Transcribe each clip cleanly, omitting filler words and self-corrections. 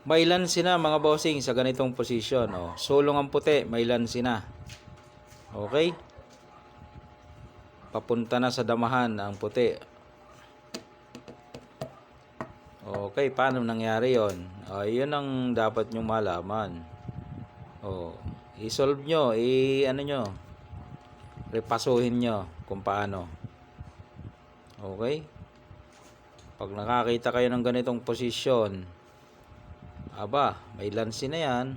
May lansi na mga bossing sa ganitong posisyon. Oh. Sulong ang puti, may lansi na. Okay? Papunta na sa damahan ang puti. Okay, paano nangyari yon? Yun ang dapat nyo malaman. I-solve nyo, repasuhin nyo kung paano. Okay? Pag nakakita kayo ng ganitong posisyon, aba, may lansi na yan.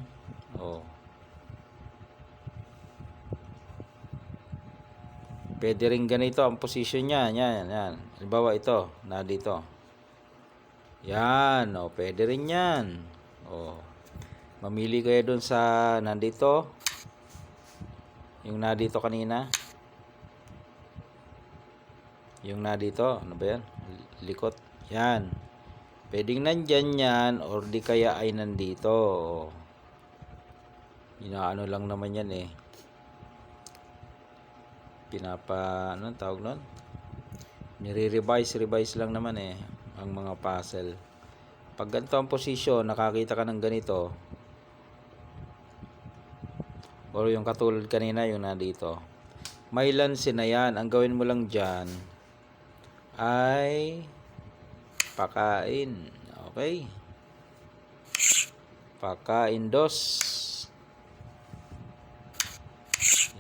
Pwede rin ganito ang posisyon niya. Yan. Halimbawa ito, na dito. Yan, pwede rin yan. Mamili kayo dun sa nandito. Yung na dito kanina. Yung na dito, ano ba yan? Likot. Yan. Pwedeng nandyan yan or di kaya ay nandito. Inaano lang naman yan eh. Anong tawag nun? Nire-revise lang naman eh ang mga puzzle. Pag ganito ang posisyon, nakakita ka ng ganito, or yung katulad kanina, yung nandito, may lansi na yan. Ang gawin mo lang dyan ay pakain. Okay? Pakain dos.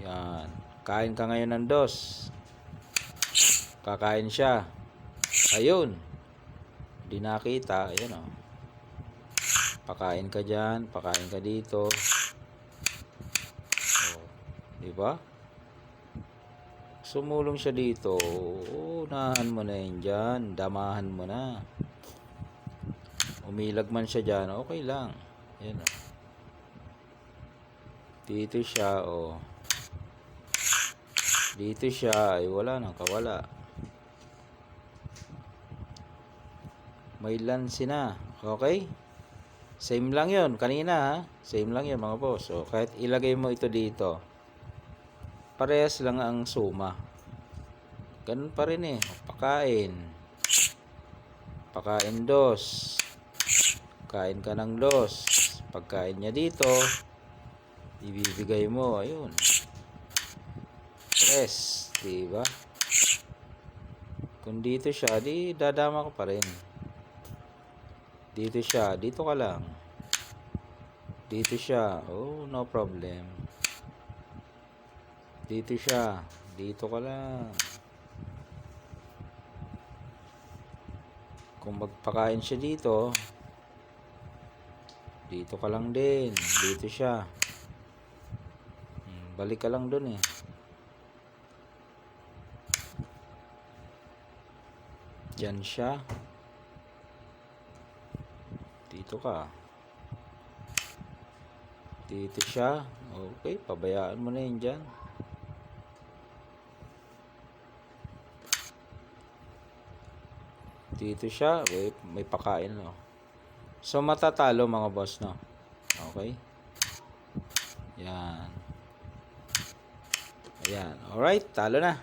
Yan. Kain ka ngayon ng dos. Kakain siya. Ayun. Di nakita. Ayan o. Pakain ka dyan. Pakain ka dito. Diba? Sumulong siya dito. Unahan mo na yun dyan. Damahan mo na. Umilag man siya dyan. Okay lang. Ayan o. Dito siya Dito siya ay wala nang kawala. May lansi na. Okay? Same lang yun. Kanina ha. Same lang yun mga boss. Kahit ilagay mo ito dito, parehas lang ang suma. Ganun pa rin eh. Pakain. Pakain dos. Kain ka ng dos. Pagkain niya dito, ibibigay mo. Ayun. Tres. Diba? Kung dito siya, di dadama ka pa rin. Dito siya, dito ka lang. Dito siya, no problem. Dito siya, dito ka lang. Kung magpakain siya dito, dito ka lang din. Dito siya. Balik ka lang dun eh. Diyan siya. Dito ka. Dito siya. Okay, pabayaan mo na yun dyan. Dito siya. May pakain no. So matatalo mga boss no. Okay. Yan. Ayan. Alright, talo na.